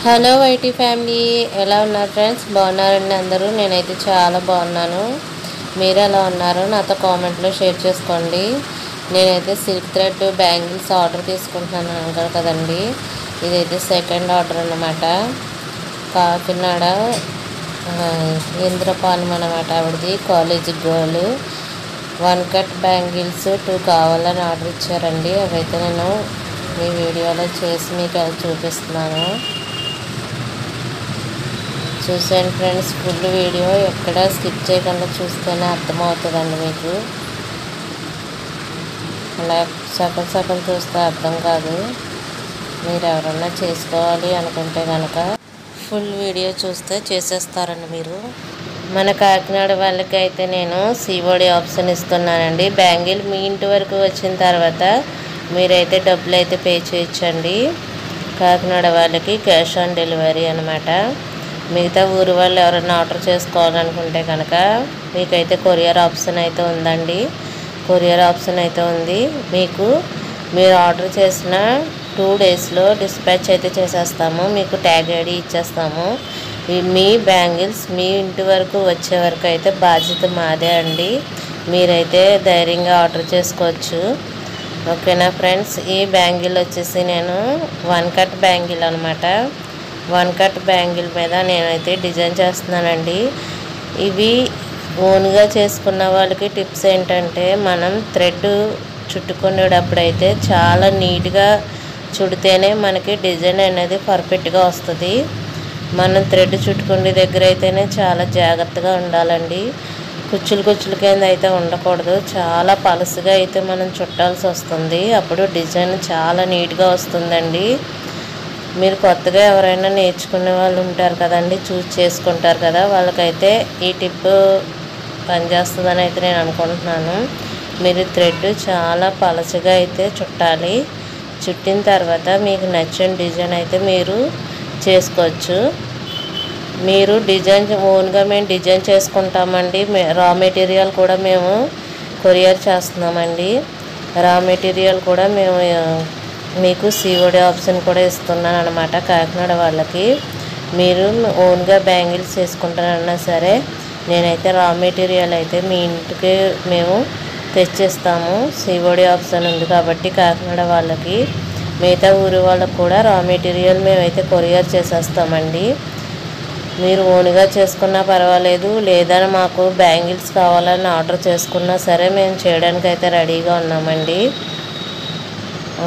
Hello YT family, ఎలా ఉన్నారు friends? బాగున్నారండి అందరూ? నేనైతే చాలా బాగున్నాను. మీరు ఎలా ఉన్నారో నాతో కామెంట్లో షేర్ చేసుకోండి. నేనైతే సిల్క్ థ్రెడ్ బ్యాంగిల్స్ ఆర్డర్ తీసుకుంటున్నాను అన్నారు కదండి. ఇదైతే సెకండ్ ఆర్డర్ అన్నమాట. కాకినాడ ఇంద్రపాలెం అన్నమాట. ఆవిడది కాలేజీ గర్ల్. 1 కట్ బ్యాంగిల్స్ 2 కావాలని ఆర్డర్ ఇచ్చారండి. అవైతే నేను ఈ వీడియోలో చేసి మీకు చూపిస్తున్నాను. చూసాను ఫ్రెండ్స్, ఫుల్ వీడియో ఎక్కడ స్కిప్ చేయకుండా చూస్తేనే అర్థమవుతుందండి మీకు. అలా సగం సగం చూస్తే అర్థం కాదు. మీరు ఎవరన్నా చేసుకోవాలి అనుకుంటే కనుక ఫుల్ వీడియో చూస్తే చేసేస్తారండి మీరు. మన కాకినాడ వాళ్ళకి అయితే నేను సిఓడి ఆప్షన్ ఇస్తున్నానండి. బ్యాంగిల్ మీ ఇంటి వరకు వచ్చిన తర్వాత మీరైతే డబ్బులు అయితే పే చేయొచ్చండి. కాకినాడ వాళ్ళకి క్యాష్ ఆన్ డెలివరీ అనమాట. మిగతా ఊరు వాళ్ళు ఎవరైనా ఆర్డర్ చేసుకోవాలనుకుంటే కనుక మీకైతే కొరియర్ ఆప్షన్ అయితే ఉందండి. కొరియర్ ఆప్షన్ అయితే ఉంది. మీరు ఆర్డర్ చేసిన 2 డేస్లో డిస్పాచ్ అయితే చేసేస్తాము. మీకు ట్యాగ్ ఐడి ఇచ్చేస్తాము. మీ బ్యాంగిల్స్ మీ ఇంటి వరకు వచ్చే వరకు అయితే బాధ్యత మాదే అండి. మీరైతే ధైర్యంగా ఆర్డర్ చేసుకోవచ్చు. ఓకేనా ఫ్రెండ్స్? ఈ బ్యాంగిల్ వచ్చేసి నేను 1 కట్ బ్యాంగిల్ అనమాట. 1 కట్ బ్యాంగిల్ మీద నేనైతే డిజైన్ చేస్తున్నానండి. ఇవి ఓన్గా చేసుకున్న వాళ్ళకి టిప్స్ ఏంటంటే, మనం థ్రెడ్ చుట్టుకునేటప్పుడైతే చాలా నీట్గా చుడితేనే మనకి డిజైన్ అనేది పర్ఫెక్ట్గా వస్తుంది. మనం థ్రెడ్ చుట్టుకునే దగ్గర అయితేనే చాలా జాగ్రత్తగా ఉండాలండి. కుచ్చులు కింద అయితే ఉండకూడదు. చాలా పలుసుగా అయితే మనం చుట్టాల్సి వస్తుంది. అప్పుడు డిజైన్ చాలా నీట్గా వస్తుందండి. మీరు కొత్తగా ఎవరైనా నేర్చుకునే వాళ్ళు ఉంటారు కదండి, చూస్ చేసుకుంటారు కదా, వాళ్ళకైతే ఈ టిప్ పనిచేస్తుందని అయితే నేను అనుకుంటున్నాను. మీరు థ్రెడ్ చాలా పలచగా అయితే చుట్టాలి. చుట్టిన తర్వాత మీకు నచ్చిన డిజైన్ అయితే మీరు చేసుకోవచ్చు. మీరు డిజైన్ ఓన్గా మేము డిజైన్ చేసుకుంటామండి. రా మెటీరియల్ కూడా మేము కొరియర్ చేస్తున్నామండి. రా మెటీరియల్ కూడా మేము మీకు సిఓడి ఆప్షన్ కూడా ఇస్తున్నాను అనమాట. కాకినాడ వాళ్ళకి మీరు ఓన్గా బ్యాంగిల్స్ చేసుకుంటారన్నా సరే నేనైతే రా మెటీరియల్ అయితే మీ ఇంటికి మేము తెచ్చిస్తాము. సిఓడి ఆప్షన్ ఉంది కాబట్టి కాకినాడ వాళ్ళకి. మిగతా ఊరి వాళ్ళకు కూడా రా మెటీరియల్ మేమైతే కొరియర్ చేసేస్తామండి. మీరు ఓన్గా చేసుకున్నా పర్వాలేదు, లేదా మాకు బ్యాంగిల్స్ కావాలని ఆర్డర్ చేసుకున్నా సరే మేము చేయడానికి అయితే రెడీగా ఉన్నామండి.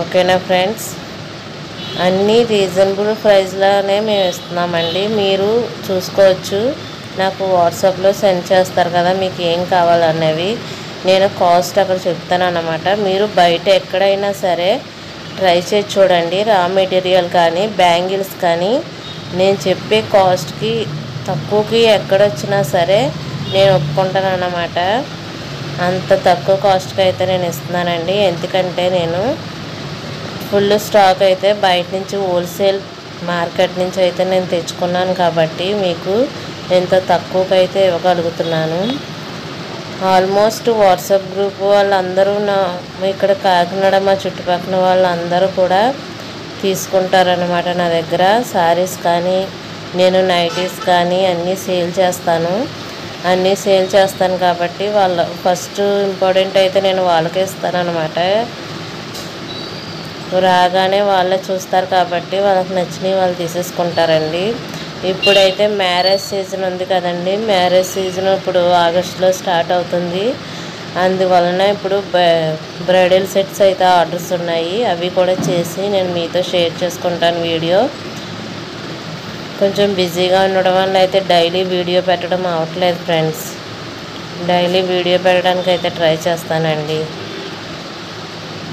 ఓకేనా ఫ్రెండ్స్? అన్నీ రీజనబుల్ ప్రైస్లోనే మేము ఇస్తున్నామండి. మీరు చూసుకోవచ్చు. నాకు వాట్సాప్లో సెండ్ చేస్తారు కదా మీకు ఏం కావాలనేవి. నేను కాస్ట్ అక్కడ చెప్తాను అన్నమాట. మీరు బయట ఎక్కడైనా సరే ట్రై చేసి చూడండి. రా మెటీరియల్ కానీ బ్యాంగిల్స్ కానీ నేను చెప్పే కాస్ట్కి తక్కువకి ఎక్కడొచ్చినా సరే నేను ఒప్పుకుంటాను అన్నమాట. అంత తక్కువ కాస్ట్కి అయితే నేను ఇస్తున్నానండి. ఎందుకంటే నేను ఫుల్ స్టాక్ అయితే బయట నుంచి హోల్సేల్ మార్కెట్ నుంచి అయితే నేను తెచ్చుకున్నాను కాబట్టి మీకు ఎంత తక్కువకి అయితే ఇవ్వగలుగుతున్నాను. ఆల్మోస్ట్ వాట్సాప్ గ్రూప్ వాళ్ళందరూ ఇక్కడ కాకినాడ మా చుట్టుపక్కల వాళ్ళందరూ కూడా తీసుకుంటారనమాట నా దగ్గర. శారీస్ కానీ నేను నైటీస్ కానీ అన్నీ సేల్ చేస్తాను కాబట్టి ఫస్ట్ ఇంపార్టెంట్ అయితే నేను వాళ్ళకే ఇస్తాను అనమాట. రాగానే వాళ్ళే చూస్తారు కాబట్టి వాళ్ళకి నచ్చినవి వాళ్ళు తీసేసుకుంటారండి. ఇప్పుడైతే మ్యారేజ్ సీజన్ ఉంది కదండి. మ్యారేజ్ సీజన్ ఇప్పుడు ఆగస్టులో స్టార్ట్ అవుతుంది. అందువలన ఇప్పుడు బ్రైడల్ సెట్స్ అయితే ఆర్డర్స్ ఉన్నాయి. అవి కూడా చేసి నేను మీతో షేర్ చేసుకుంటాను వీడియో. కొంచెం బిజీగా ఉండడం వల్ల అయితే డైలీ వీడియో పెట్టడం అవ్వట్లేదు ఫ్రెండ్స్. డైలీ వీడియో పెట్టడానికి అయితే ట్రై చేస్తానండి.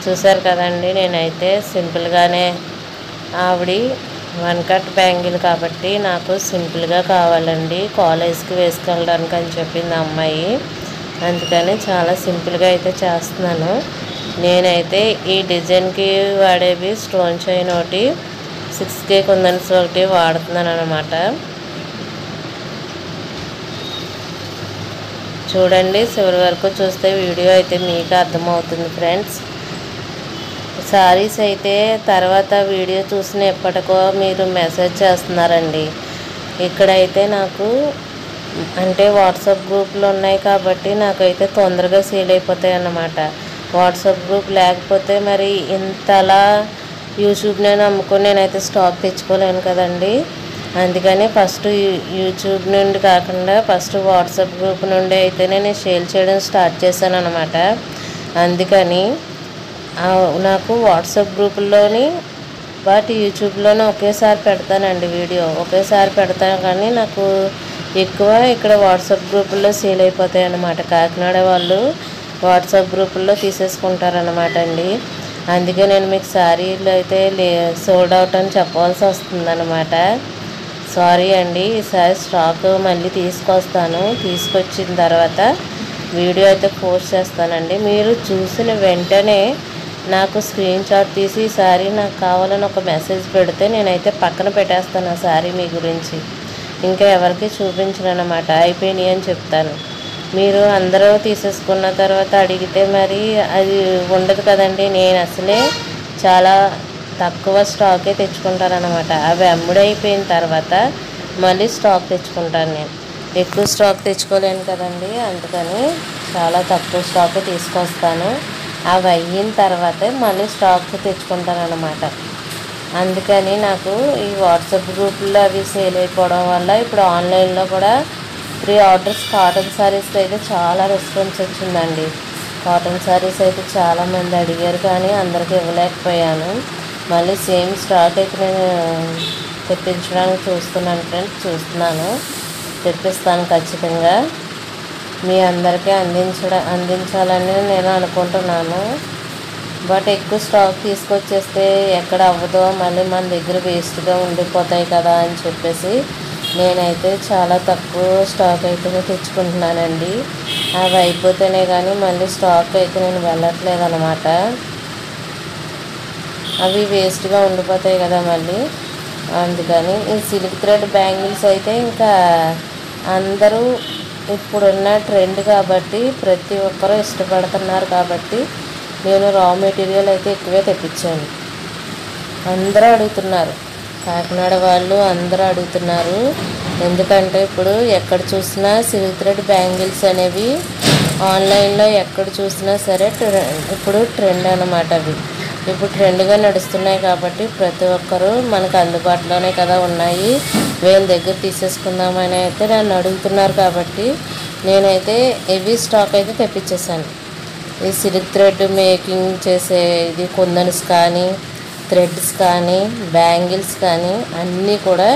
చూసారు కదండి, నేనైతే సింపుల్గానే ఆవిడ 1 కట్ బ్యాంగిల్ కాబట్టి నాకు సింపుల్గా కావాలండి. కాలేజ్కి వేసుకెళ్ళడానికి అని చెప్పింది అమ్మాయి. అందుకని చాలా సింపుల్గా అయితే చేస్తున్నాను. నేనైతే ఈ డిజైన్కి వాడేవి స్టోన్ చైన్ ఒకటి, 6K కుందన్స్ ఒకటి వాడుతున్నాను అనమాట. చూడండి, చివరి వరకు చూస్తే వీడియో అయితే మీకు అర్థమవుతుంది ఫ్రెండ్స్. సారీస్ అయితే తర్వాత వీడియో చూసిన ఎప్పటికో మీరు మెసేజ్ చేస్తున్నారండి. ఇక్కడైతే నాకు అంటే వాట్సాప్ గ్రూప్లు ఉన్నాయి కాబట్టి నాకైతే తొందరగా సేల్ అయిపోతాయి అన్నమాట. వాట్సాప్ గ్రూప్ లేకపోతే మరి ఇంతలా యూట్యూబ్నే నమ్ముకొని నేనైతే స్టాక్ తెచ్చుకోలేను కదండి. అందుకని ఫస్ట్ యూట్యూబ్ నుండి కాకుండా ఫస్ట్ వాట్సాప్ గ్రూప్ నుండి అయితే నేను సేల్ చేయడం స్టార్ట్ చేశాను అనమాట. అందుకని నాకు వాట్సాప్ గ్రూపుల్లోని బట్ యూట్యూబ్లోనే ఒకేసారి పెడతానండి. వీడియో ఒకేసారి పెడతాను కానీ నాకు ఎక్కువ ఇక్కడ వాట్సాప్ గ్రూపుల్లో సేల్ అయిపోతాయి అన్నమాట. కాకినాడ వాళ్ళు వాట్సాప్ గ్రూపుల్లో తీసేసుకుంటారన్నమాట అండి. అందుకే నేను మీకు శారీలు అయితే సోల్డ్ అవుట్ అని చెప్పవలసి వస్తుందన్నమాట. సారీ అండి. ఈసారి స్టాక్ మళ్ళీ తీసుకొస్తాను. తీసుకొచ్చిన తర్వాత వీడియో అయితే పోస్ట్ చేస్తానండి. మీరు చూసిన వెంటనే నాకు స్క్రీన్ షాట్ తీసి ఈ శారీ నాకు కావాలని ఒక మెసేజ్ పెడితే నేనైతే పక్కన పెట్టేస్తాను ఆ శారీ మీ గురించి. ఇంకా ఎవరికి చూపించను అన్నమాట. అయిపోయినాయి అని చెప్తాను. మీరు అందరూ తీసేసుకున్న తర్వాత అడిగితే మరి అది ఉండదు కదండి. నేను అసలే చాలా తక్కువ స్టాకే తెచ్చుకుంటానన్నమాట. అవి అమ్ముడైపోయిన తర్వాత మళ్ళీ స్టాక్ తెచ్చుకుంటాను. నేను ఎక్కువ స్టాక్ తెచ్చుకోలేను కదండి. అందుకని చాలా తక్కువ స్టాక్ తీసుకొస్తాను. అవి అయిన తర్వాతే మళ్ళీ స్టాక్ తెచ్చుకుంటాను అన్నమాట. అందుకని నాకు ఈ వాట్సాప్ గ్రూపుల్లో అవి సేల్ అయిపోవడం వల్ల ఇప్పుడు ఆన్లైన్లో కూడా 3 ఆర్డర్స్ కాటన్ శారీస్కి అయితే చాలా రెస్పాన్స్ వచ్చిందండి. కాటన్ శారీస్ అయితే చాలామంది అడిగారు కానీ అందరికీ ఇవ్వలేకపోయాను. మళ్ళీ సేమ్ స్టాక్ అయితే నేను తెప్పించడానికి చూస్తున్నాను. తెప్పిస్తాను ఖచ్చితంగా. మీ అందరికీ అందించాలని నేను అనుకుంటున్నాను. బట్ ఎక్కువ స్టాక్ తీసుకొచ్చేస్తే ఎక్కడ అవ్వదో మళ్ళీ మన దగ్గర వేస్ట్గా ఉండిపోతాయి కదా అని చెప్పేసి నేనైతే చాలా తక్కువ స్టాక్ అయితే తెచ్చుకుంటున్నానండి. అవి అయిపోతేనే కానీ మళ్ళీ స్టాక్ అయితే నేను వెళ్ళట్లేదు అనమాట. అవి వేస్ట్గా ఉండిపోతాయి కదా మళ్ళీ. అందుకని ఈ సిల్క్ థ్రెడ్ బ్యాంగిల్స్ అయితే ఇంకా అందరూ ఇప్పుడున్న ట్రెండ్ కాబట్టి ప్రతి ఒక్కరూ ఇష్టపడుతున్నారు కాబట్టి నేను రా మెటీరియల్ అయితే ఎక్కువే తెప్పించాను. అందరూ అడుగుతున్నారు. కాకినాడ వాళ్ళు అందరూ అడుగుతున్నారు. ఎందుకంటే ఇప్పుడు ఎక్కడ చూసినా సిల్క్ థ్రెడ్ బ్యాంగిల్స్ అనేవి ఆన్లైన్లో ఎక్కడ చూసినా సరే ఇప్పుడు ట్రెండ్ అన్నమాట. అవి ఇప్పుడు ట్రెండ్గా నడుస్తున్నాయి కాబట్టి ప్రతి ఒక్కరూ మనకు అందుబాటులోనే కదా ఉన్నాయి, వీళ్ళ దగ్గర తీసేసుకుందామని అయితే నన్ను అడుగుతున్నారు కాబట్టి నేనైతే హెవీ స్టాక్ అయితే తెప్పించేసాను. ఈ సిల్క్ థ్రెడ్ మేకింగ్ చేసే ఇది కుందన్స్ కానీ థ్రెడ్స్ కానీ బ్యాంగిల్స్ కానీ అన్నీ కూడా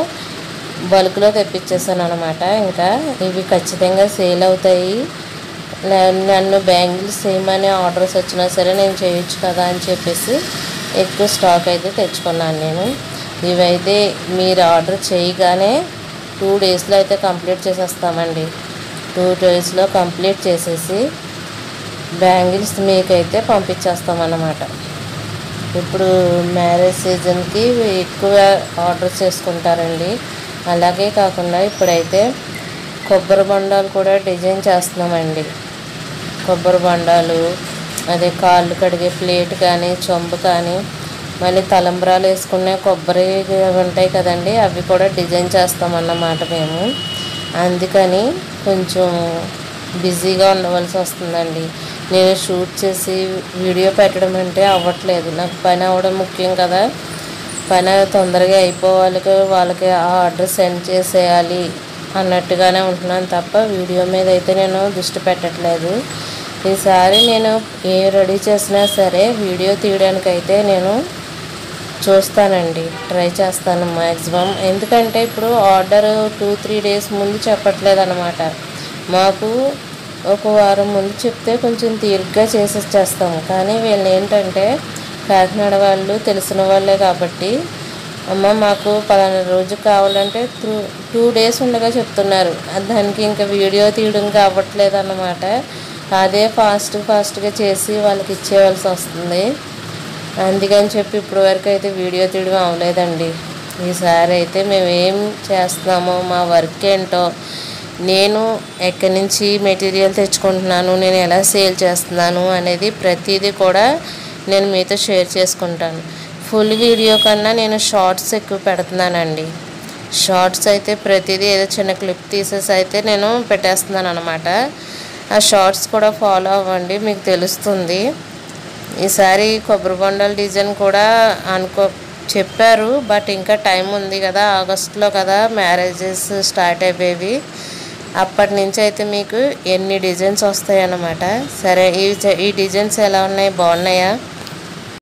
బల్క్లో తెప్పించేసాను అనమాట. ఇంకా ఇవి ఖచ్చితంగా సేల్ అవుతాయి. నన్ను బ్యాంగిల్స్ చేయమని ఆర్డర్స్ వచ్చినా సరే నేను చేయొచ్చు కదా అని చెప్పేసి ఎక్కువ స్టాక్ అయితే తెచ్చుకున్నాను నేను. ఇవైతే మీరు ఆర్డర్ చేయగానే 2 డేస్లో అయితే కంప్లీట్ చేసేస్తామండి. 2 డేస్లో కంప్లీట్ చేసేసి బ్యాంగిల్స్ మీకైతే పంపించేస్తామన్నమాట. ఇప్పుడు మ్యారేజ్ సీజన్కి ఎక్కువ ఆర్డర్ చేసుకుంటారండి. అలాగే కాకుండా ఇప్పుడైతే కొబ్బరి బొండాలు కూడా డిజైన్ చేస్తున్నామండి. కొబ్బరి బొండాలు, అదే కాళ్ళు కడిగే ప్లేట్ కానీ చెంబు కానీ మళ్ళీ తలంబ్రాలు వేసుకునే కొబ్బరి ఉంటాయి కదండి, అవి కూడా డిజైన్ చేస్తామన్నమాట మేము. అందుకని కొంచెం బిజీగా ఉండవలసి వస్తుందండి. నేను షూట్ చేసి వీడియో పెట్టడం అంటే అవ్వట్లేదు. నాకు పని అవ్వడం ముఖ్యం కదా. పని తొందరగా అయిపోవాలి, వాళ్ళకి ఆ ఆర్డర్ సెండ్ చేసేయాలి అన్నట్టుగానే ఉంటున్నాను తప్ప వీడియో మీద అయితే నేను దృష్టి పెట్టట్లేదు. ఈసారి నేను ఏ రెడీ చేసినా సరే వీడియో తీయడానికైతే నేను చూస్తానండి, ట్రై చేస్తాను మ్యాక్సిమం. ఎందుకంటే ఇప్పుడు ఆర్డర్ 2-3 డేస్ ముందు చెప్పట్లేదు అనమాట. మాకు ఒక వారం ముందు చెప్తే కొంచెం తీరిగ్గా చేసేస్తాము. కానీ వీళ్ళు ఏంటంటే కాకినాడ వాళ్ళు తెలిసిన వాళ్ళే కాబట్టి అమ్మ మాకు 15 రోజు కావాలంటే 2 డేస్ ఉండగా చెప్తున్నారు. దానికి ఇంకా వీడియో తీయడం కావట్లేదు అన్నమాట. అదే ఫాస్ట్గా చేసి వాళ్ళకి ఇచ్చేయవలసి వస్తుంది. అందుకని చెప్పి ఇప్పటి వరకు అయితే వీడియో తీయడం అవ్వలేదండి. ఈసారి అయితే మేము ఏం చేస్తున్నామో మా వర్క్ ఏంటో, నేను ఎక్కడి నుంచి మెటీరియల్ తెచ్చుకుంటున్నాను, నేను ఎలా సేల్ చేస్తున్నాను అనేది ప్రతిదీ కూడా నేను మీతో షేర్ చేసుకుంటాను. ఫుల్ వీడియో కన్నా నేను షార్ట్స్ ఎక్కువ పెడుతున్నానండి. షార్ట్స్ అయితే ప్రతిదీ ఏదో చిన్న క్లిప్ తీసేసి అయితే నేను పెట్టేస్తున్నాను అనమాట. ఆ షార్ట్స్ కూడా ఫాలో అవ్వండి, మీకు తెలుస్తుంది. ఈసారి కొబ్బరి బొండాల డిజైన్ కూడా చెప్పారు, బట్ ఇంకా టైం ఉంది కదా, ఆగస్టులో కదా మ్యారేజెస్ స్టార్ట్ అయిపోయేవి. అప్పటి నుంచి అయితే మీకు ఎన్ని డిజైన్స్ వస్తాయి అన్నమాట. సరే, ఈ డిజైన్స్ ఎలా ఉన్నాయి, బాగున్నాయా?